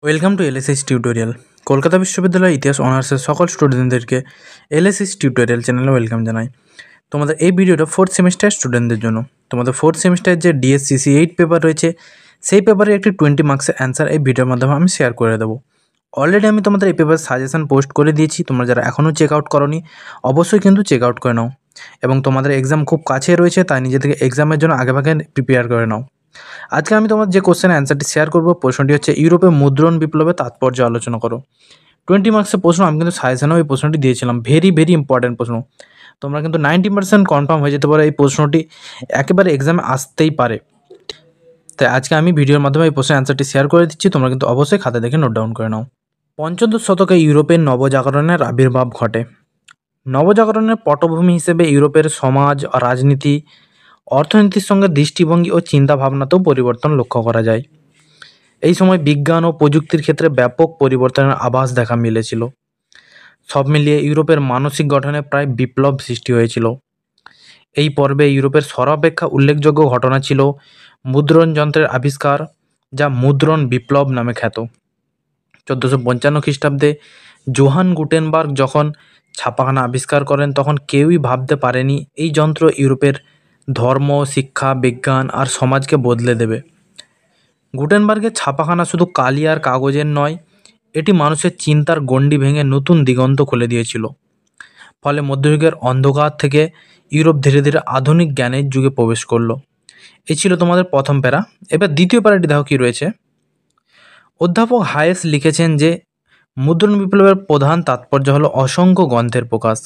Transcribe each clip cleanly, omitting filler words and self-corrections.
Welcome to LSS tutorial. Kolkata বিশ্ববিদ্যালয়ের ইতিহাস অনার্সের সকল স্টুডেন্টদেরকে এলএসএস টিউটোরিয়াল চ্যানেলে ওয়েলকাম জানাই। তোমাদের এই ভিডিওটা ফোর্থ সেমিস্টার স্টুডেন্টদের জন্য। তোমাদের ফোর্থ সেমিস্টারের যে ডিএসসিসি 8 পেপার রয়েছে সেই পেপারে একটি 20 মার্কসের অ্যান্সার এই ভিডিওর মাধ্যমে আমি শেয়ার করে দেবো। অলরেডি আমি তোমাদের এই পেপার সাজেশন পোস্ট করে দিয়েছি। তোমরা যারা এখনও চেক আউট করোনি অবশ্যই কিন্তু চেক আউট করে নাও, এবং তোমাদের এক্সাম খুব কাছে রয়েছে তাই নিজে থেকে এক্সামের জন্য আগেভাগে প্রিপেয়ার করে নাও। আজকে আমি তোমার যে কোশ্চেনের অ্যান্সারটি শেয়ার করবো, প্রশ্নটি হচ্ছে ইউরোপে মুদ্রণ বিপ্লবের তাৎপর্য আলোচনা করো। 20 মার্কসের প্রশ্ন। আমি কিন্তু সাজেশনেও এই প্রশ্নটি দিয়েছিলাম, ভেরি ইম্পর্টেন্ট প্রশ্ন। তোমরা কিন্তু 90% কনফার্ম হয়ে যেতে পারে এই প্রশ্নটি একেবারে এক্সামে আসতেই পারে। তাই আজকে আমি ভিডিওর মাধ্যমে এই প্রশ্নের অ্যান্সারটি শেয়ার করে দিচ্ছি, তোমরা কিন্তু অবশ্যই খাতা দেখে নোট ডাউন করে নাও। পঞ্চদশ শতকে ইউরোপের নবজাগরণের আবির্ভাব ঘটে। নবজাগরণের পটভূমি হিসেবে ইউরোপের সমাজ, রাজনীতি, অর্থনীতির সঙ্গে দৃষ্টিভঙ্গি ও চিন্তাভাবনাতেও পরিবর্তন লক্ষ্য করা যায়। এই সময় বিজ্ঞান ও প্রযুক্তির ক্ষেত্রে ব্যাপক পরিবর্তনের আভাস দেখা মিলেছিল। সব মিলিয়ে ইউরোপের মানসিক গঠনে প্রায় বিপ্লব সৃষ্টি হয়েছিল। এই পর্বে ইউরোপের সর্বাপেক্ষা উল্লেখযোগ্য ঘটনা ছিল মুদ্রণ যন্ত্রের আবিষ্কার, যা মুদ্রণ বিপ্লব নামে খ্যাত। 1455 খ্রিস্টাব্দে জোহান গুটেনবার্গ যখন ছাপাখানা আবিষ্কার করেন তখন কেউই ভাবতে পারেনি এই যন্ত্র ইউরোপের ধর্ম, শিক্ষা, বিজ্ঞান আর সমাজকে বদলে দেবে। গুটেনবার্গের ছাপাখানা শুধু কালি আর কাগজের নয়, এটি মানুষের চিন্তার গণ্ডি ভেঙে নতুন দিগন্ত খুলে দিয়েছিল। ফলে মধ্যযুগের অন্ধকার থেকে ইউরোপ ধীরে ধীরে আধুনিক জ্ঞানের যুগে প্রবেশ করলো। এই ছিল তোমাদের প্রথম প্যারা। এবার দ্বিতীয় প্যারাটি দেখো কী রয়েছে। অধ্যাপক হায়েস লিখেছেন যে মুদ্রণ বিপ্লবের প্রধান তাৎপর্য হলো অসংখ্য গ্রন্থের প্রকাশ।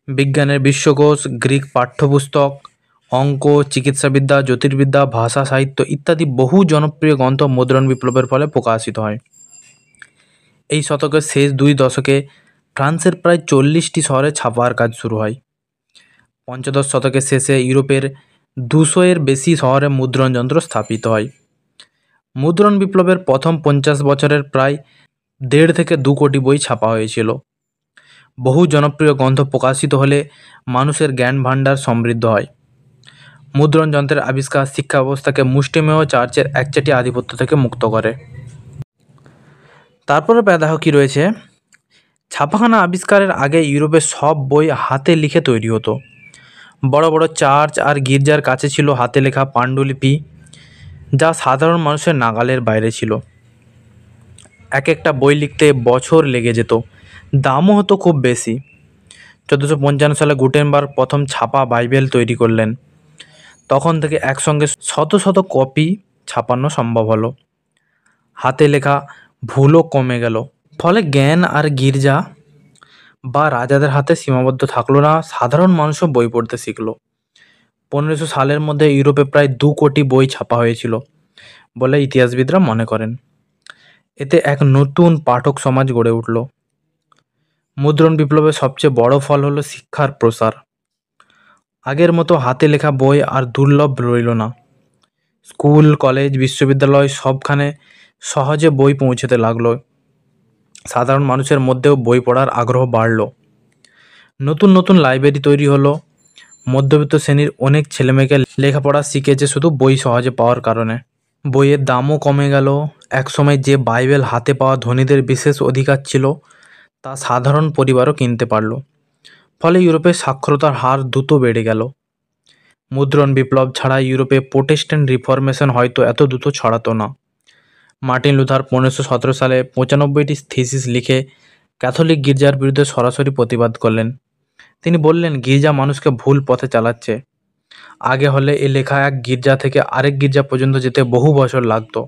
বিজ্ঞানের বিশ্বকোষ, গ্রিক পাঠ্যপুস্তক, অঙ্ক, চিকিৎসাবিদ্যা, জ্যোতির্বিদ্যা, ভাষা, সাহিত্য ইত্যাদি বহু জনপ্রিয় গ্রন্থ মুদ্রণ বিপ্লবের ফলে প্রকাশিত হয়। এই শতকের শেষ 2 দশকে ফ্রান্সের প্রায় 40টি শহরে ছাপার কাজ শুরু হয়। পঞ্চদশ শতকের শেষে ইউরোপের 200-এর বেশি শহরে মুদ্রণ যন্ত্র স্থাপিত হয়। মুদ্রণ বিপ্লবের প্রথম 50 বছরের প্রায় 1.5 থেকে 2 কোটি বই ছাপা হয়েছিল। বহু জনপ্রিয় গ্রন্থ প্রকাশিত হলে মানুষের জ্ঞান ভাণ্ডার সমৃদ্ধ হয়। মুদ্রণ যন্ত্রের আবিষ্কার শিক্ষা ব্যবস্থাকে মুষ্টিমেয় চার্চের একচেটি আধিপত্য থেকে মুক্ত করে। তারপরে দেখো কী রয়েছে। ছাপাখানা আবিষ্কারের আগে ইউরোপের সব বই হাতে লিখে তৈরি হতো। বড় বড় চার্চ আর গির্জার কাছে ছিল হাতে লেখা পাণ্ডুলিপি, যা সাধারণ মানুষের নাগালের বাইরে ছিল। এক একটা বই লিখতে বছর লেগে যেত, দামও হতো খুব বেশি। 1455 সালে গুটেনবার্গ প্রথম ছাপা বাইবেল তৈরি করলেন। তখন থেকে একসঙ্গে শত শত কপি ছাপানো সম্ভব হলো। হাতে লেখা ভুলও কমে গেল। ফলে জ্ঞান আর গির্জা বা রাজাদের হাতে সীমাবদ্ধ থাকলো না, সাধারণ মানুষও বই পড়তে শিখল। 1500 সালের মধ্যে ইউরোপে প্রায় 2 কোটি বই ছাপা হয়েছিল বলে ইতিহাসবিদরা মনে করেন। এতে এক নতুন পাঠক সমাজ গড়ে উঠল। মুদ্রণ বিপ্লবের সবচেয়ে বড় ফল হলো শিক্ষার প্রসার। আগের মতো হাতে লেখা বই আর দুর্লভ রইল না। স্কুল, কলেজ, বিশ্ববিদ্যালয় সবখানে সহজে বই পৌঁছতে লাগলো। সাধারণ মানুষের মধ্যেও বই পড়ার আগ্রহ বাড়ল। নতুন নতুন লাইব্রেরি তৈরি হলো। মধ্যবিত্ত শ্রেণীর অনেক ছেলেমেয়েকে লেখাপড়া শিখেছে শুধু বই সহজে পাওয়ার কারণে। বইয়ের দামও কমে গেল। একসময় যে বাইবেল হাতে পাওয়া ধনীদের বিশেষ অধিকার ছিল, তা সাধারণ পরিবারও কিনতে পারল। ফলে ইউরোপের সাক্ষরতার হার দ্রুত বেড়ে গেল। মুদ্রণ বিপ্লব ছাড়া ইউরোপে প্রোটেস্ট্যান্ট রিফরমেশন হয়তো এত দ্রুত ছড়াতো না। মার্টিন লুথার 1517 সালে 95টি থিসিস লিখে ক্যাথলিক গির্জার বিরুদ্ধে সরাসরি প্রতিবাদ করলেন। তিনি বললেন, গির্জা মানুষকে ভুল পথে চালাচ্ছে। আগে হলে এ লেখা এক গির্জা থেকে আরেক গির্জা পর্যন্ত যেতে বহু বছর লাগতো,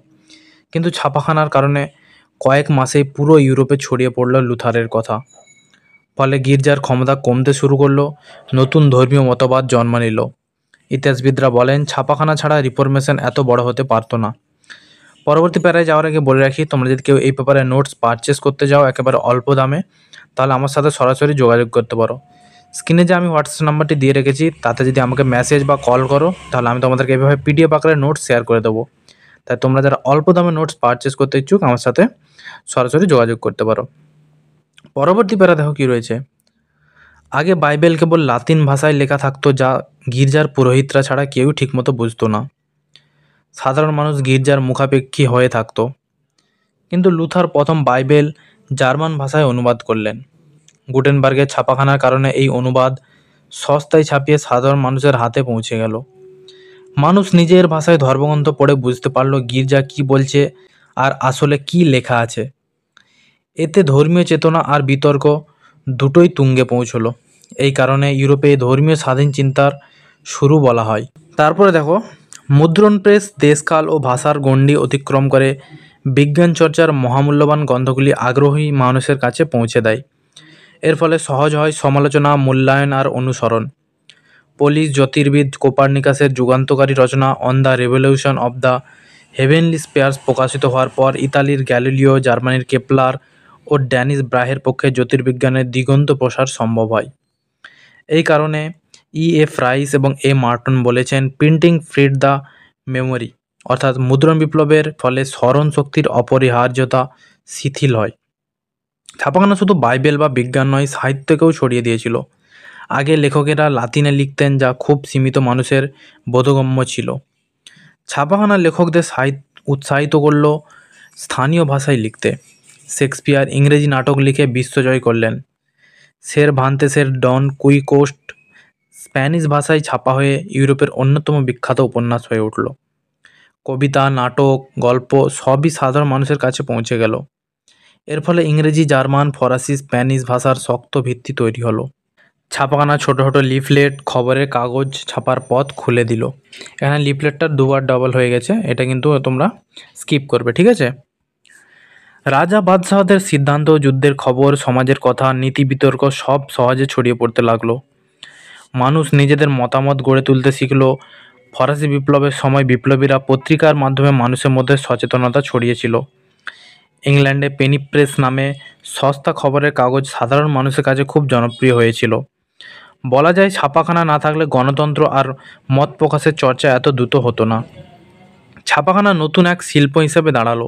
কিন্তু ছাপাখানার কারণে কয়েক মাসেই পুরো ইউরোপে ছড়িয়ে পড়ল লুথারের কথা। ফলে গির্জার ক্ষমতা কমতে শুরু করলো, নতুন ধর্মীয় মতবাদ জন্ম নিল। ইতিহাসবিদরা বলেন, ছাপাখানা ছাড়া রিফরমেশন এত বড় হতে পারতো না। পরবর্তী প্যারায় যাওয়ার আগে বলে রাখি, তোমরা যদি কেউ এই পেপারে নোটস পারচেস করতে যাও একেবারে অল্প দামে, তাহলে আমার সাথে সরাসরি যোগাযোগ করতে পারো। স্ক্রিনে যে আমি হোয়াটসঅ্যাপ নাম্বারটি দিয়ে রেখেছি তাতে যদি আমাকে মেসেজ বা কল করো তাহলে আমি তোমাদেরকে এইভাবে পিডিএফ আকারে নোটস শেয়ার করে দেবো। তাই তোমরা যারা অল্প দামে নোটস পারচেস করতে ইচ্ছুক আমার সাথে সরাসরি যোগাযোগ করতে পারো। পরবর্তী প্যারা দেখো কী রয়েছে। আগে বাইবেল কেবল লাতিন ভাষায় লেখা থাকতো, যা গির্জার পুরোহিতরা ছাড়া কেউ ঠিকমতো বুঝতো না। সাধারণ মানুষ গির্জার মুখাপেক্ষী হয়ে থাকতো। কিন্তু লুথার প্রথম বাইবেল জার্মান ভাষায় অনুবাদ করলেন। গুটেনবার্গের ছাপাখানার কারণে এই অনুবাদ সস্তায় ছাপিয়ে সাধারণ মানুষের হাতে পৌঁছে গেল। মানুষ নিজের ভাষায় ধর্মগ্রন্থ পড়ে বুঝতে পারল গির্জা কি বলছে আর আসলে কি লেখা আছে। এতে ধর্মীয় চেতনা আর বিতর্ক দুটোই তুঙ্গে পৌঁছলো। এই কারণে ইউরোপে ধর্মীয় স্বাধীন চিন্তার শুরু বলা হয়। তারপরে দেখো, মুদ্রণ প্রেস দেশকাল ও ভাষার গণ্ডি অতিক্রম করে বিজ্ঞান চর্চার মহামূল্যবান গ্রন্থগুলি আগ্রহী মানুষের কাছে পৌঁছে দেয়। এর ফলে সহজ হয় সমালোচনা, মূল্যায়ন আর অনুসরণ। পোলিশ জ্যোতির্বিদ কোপার্নিকাসের যুগান্তকারী রচনা on the revolution of the heavenly spheres প্রকাশিত হওয়ার পর ইতালির গ্যালিলিও, জার্মানির কেপলার ও ড্যানিশ ব্রাহের পক্ষে জ্যোতির্বিজ্ঞানের দিগন্ত প্রসার সম্ভব হয়। এই কারণে এফ রাইস এবং মার্টন বলেছেন, প্রিন্টিং ফ্রিড দ্য মেমোরি, অর্থাৎ মুদ্রণ বিপ্লবের ফলে স্মরণ শক্তির অপরিহার্যতা শিথিল হয়। ছাপাখানা শুধু বাইবেল বা বিজ্ঞান নয়, সাহিত্যকেও ছড়িয়ে দিয়েছিল। আগে লেখকেরা লাতিনে লিখতেন, যা খুব সীমিত মানুষের বোধগম্য ছিল। ছাপাখানা লেখকদের উৎসাহিত করল স্থানীয় ভাষায় লিখতে। শেক্সপিয়ার ইংরেজি নাটক লিখে বিশ্বজয় করলেন। সেরভান্তেসের ডন কুইক্সোট স্প্যানিশ ভাষায় ছাপা হয়ে ইউরোপের অন্যতম বিখ্যাত উপন্যাস হয়ে উঠল। কবিতা, নাটক, গল্প সবই সাধারণ মানুষের কাছে পৌঁছে গেল। এর ফলে ইংরেজি, জার্মান, ফরাসি, স্প্যানিশ ভাষার শক্ত ভিত্তি তৈরি হলো। ছাপাখানা ছোটো ছোটো লিফলেট, খবরের কাগজ ছাপার পথ খুলে দিল। এখানে লিফলেটটা দুবার ডবল হয়ে গেছে, এটা কিন্তু তোমরা স্কিপ করবে, ঠিক আছে। রাজা বাদশাহদের সিদ্ধান্ত, যুদ্ধের খবর, সমাজের কথা, নীতি বিতর্ক সব সহজে ছড়িয়ে পড়তে লাগলো। মানুষ নিজেদের মতামত গড়ে তুলতে শিখল। ফরাসি বিপ্লবের সময় বিপ্লবীরা পত্রিকার মাধ্যমে মানুষের মধ্যে সচেতনতা ছড়িয়েছিল। ইংল্যান্ডে পেনি প্রেস নামে সস্তা খবরের কাগজ সাধারণ মানুষের কাছে খুব জনপ্রিয় হয়েছিল। বলা যায়, ছাপাখানা না থাকলে গণতন্ত্র আর মত প্রকাশের চর্চা এত দ্রুত হতো না। ছাপাখানা নতুন এক শিল্প হিসেবে দাঁড়ালো।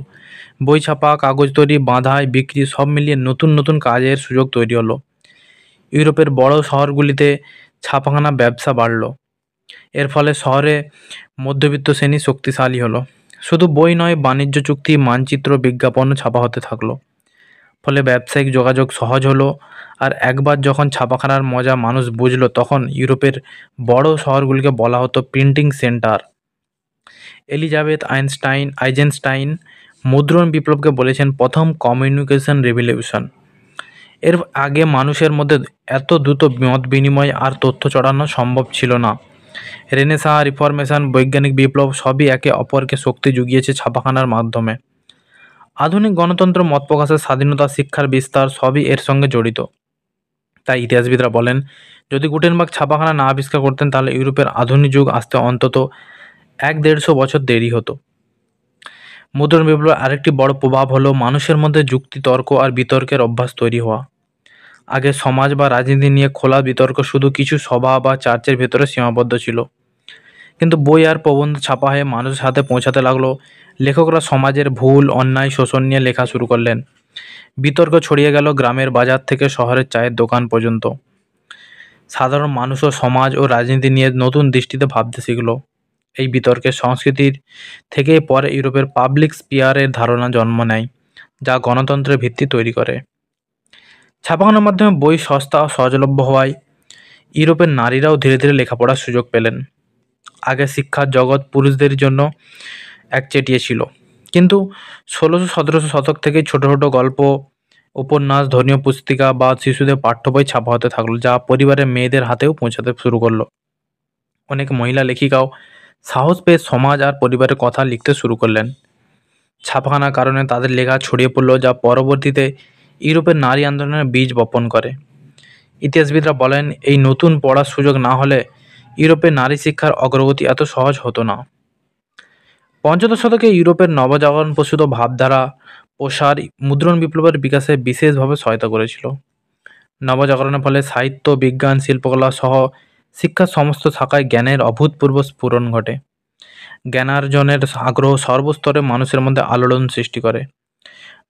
বই ছাপা, কাগজ তৈরি, বাঁধাই, বিক্রি সব মিলিয়ে নতুন নতুন কাজের সুযোগ তৈরি হলো। ইউরোপের বড় শহরগুলিতে ছাপাখানা ব্যবসা বাড়ল। এর ফলে শহরে মধ্যবিত্ত শ্রেণী শক্তিশালী হলো। শুধু বই নয়, বাণিজ্য চুক্তি, মানচিত্র, বিজ্ঞাপনও ছাপা হতে থাকলো। ফলে ব্যবসায়িক যোগাযোগ সহজ হলো। আর একবার যখন ছাপাখানার মজা মানুষ বুঝলো, তখন ইউরোপের বড় শহরগুলিকে বলা হতো প্রিন্টিং সেন্টার। এলিজাবেথ আইজেনস্টাইন মুদ্রণ বিপ্লবকে বলেছেন প্রথম কমিউনিকেশন রেভলিউশন। এর আগে মানুষের মধ্যে এত দ্রুত মত বিনিময় আর তথ্য ছড়ানো সম্ভব ছিল না। রেনেসাঁ, রিফরমেশন, বৈজ্ঞানিক বিপ্লব সবই একে অপরকে শক্তি জুগিয়েছে ছাপাখানার মাধ্যমে। আধুনিক গণতন্ত্র, মত প্রকাশের স্বাধীনতা, শিক্ষার বিস্তার সবই এর সঙ্গে জড়িত। তাই ইতিহাসবিদরা বলেন, যদি গুটেনবার্গ ছাপাখানা না আবিষ্কার করতেন, তাহলে ইউরোপের আধুনিক যুগ আসতে অন্তত 150 বছর দেরি হতো। মুদ্রণ বিপ্লবের আরেকটি বড় প্রভাব হলো মানুষের মধ্যে যুক্তি, তর্ক আর বিতর্কের অভ্যাস তৈরি হওয়া। আগে সমাজ বা রাজনীতি নিয়ে খোলা বিতর্ক শুধু কিছু সভা বা চার্চের ভেতরে সীমাবদ্ধ ছিল। কিন্তু বই আর প্রবন্ধ ছাপা হয়ে মানুষের হাতে পৌঁছাতে লাগলো। লেখকরা সমাজের ভুল, অন্যায়, শোষণ নিয়ে লেখা শুরু করলেন। বিতর্ক ছড়িয়ে গেল গ্রামের বাজার থেকে শহরের চায়ের দোকান পর্যন্ত। সাধারণ মানুষও সমাজ ও রাজনীতি নিয়ে নতুন দৃষ্টিতে ভাবতে শিখল। এই বিতর্কের সংস্কৃতির থেকে পরে ইউরোপের পাবলিক স্পিয়ারের ধারণা জন্ম নেয়, যা গণতন্ত্রের ভিত্তি তৈরি করে। ছাপাখানার মাধ্যমে বই সস্তা ও সহজলভ্য হওয়ায় ইউরোপের নারীরাও ধীরে ধীরে লেখাপড়ার সুযোগ পেলেন। আগে শিক্ষার জগৎ পুরুষদের জন্য একচেটিয়া ছিল, কিন্তু 1600-1700 শতক থেকেই ছোট ছোট গল্প, উপন্যাস, ধর্মীয় পুস্তিকা বা শিশুদের পাঠ্য বই ছাপা হতে থাকলো, যা পরিবারের মেয়েদের হাতেও পৌঁছাতে শুরু করলো। অনেক মহিলা লেখিকাও সাহস পেয়ে সমাজ আর পরিবারের কথা লিখতে শুরু করলেন। ছাপাখানার কারণে তাদের লেখা ছড়িয়ে পড়ল, যা পরবর্তীতে ইউরোপের নারী আন্দোলনের বীজ বপন করে। ইতিহাসবিদরা বলেন, এই নতুন পড়ার সুযোগ না হলে ইউরোপের নারী শিক্ষার অগ্রগতি এত সহজ হতো না। পঞ্চদশ শতকে ইউরোপের নবজাগরণ প্রসূত ভাবধারা প্রসার মুদ্রণ বিপ্লবের বিকাশে বিশেষভাবে সহায়তা করেছিল। নবজাগরণের ফলে সাহিত্য, বিজ্ঞান, শিল্পকলা সহ শিক্ষার সমস্ত শাখায় জ্ঞানের অভূতপূর্ব স্ফুরণ ঘটে। জ্ঞানার্জনের আগ্রহ সর্বস্তরে মানুষের মধ্যে আলোড়ন সৃষ্টি করে।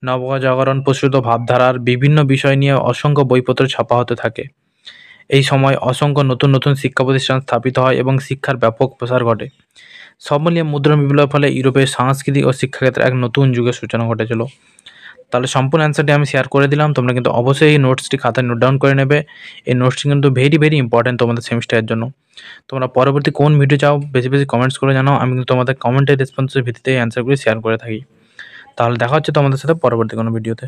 নবজাগরণ প্রসূত ভাবধারার বিভিন্ন বিষয় নিয়ে অসংখ্য বইপত্র ছাপা হতে থাকে। এই সময় অসংখ্য নতুন নতুন শিক্ষা প্রতিষ্ঠান স্থাপিত হয় এবং শিক্ষার ব্যাপক প্রসার ঘটে। সব মিলিয়ে মুদ্রণ বিপ্লবের ফলে ইউরোপের সাংস্কৃতিক ও শিক্ষাক্ষেত্রে এক নতুন যুগের সূচনা ঘটেছিল। তাহলে সম্পূর্ণ অ্যান্সারটি আমি শেয়ার করে দিলাম। তোমরা কিন্তু অবশ্যই এই নোটসটি খাতায় নোট ডাউন করে নেবে। এই নোটসটি কিন্তু ভেরি ইম্পর্টেন্ট তোমাদের সেমিস্টারের জন্য। তোমরা পরবর্তী কোন ভিডিও চাও বেশি কমেন্টস করে জানাও। আমি কিন্তু তোমাদের কমেন্টের রেসপন্সের ভিত্তিতে এই অ্যান্সারগুলি শেয়ার করে থাকি। তাহলে দেখা হচ্ছে তোমাদের সাথে পরবর্তী কোনো ভিডিওতে।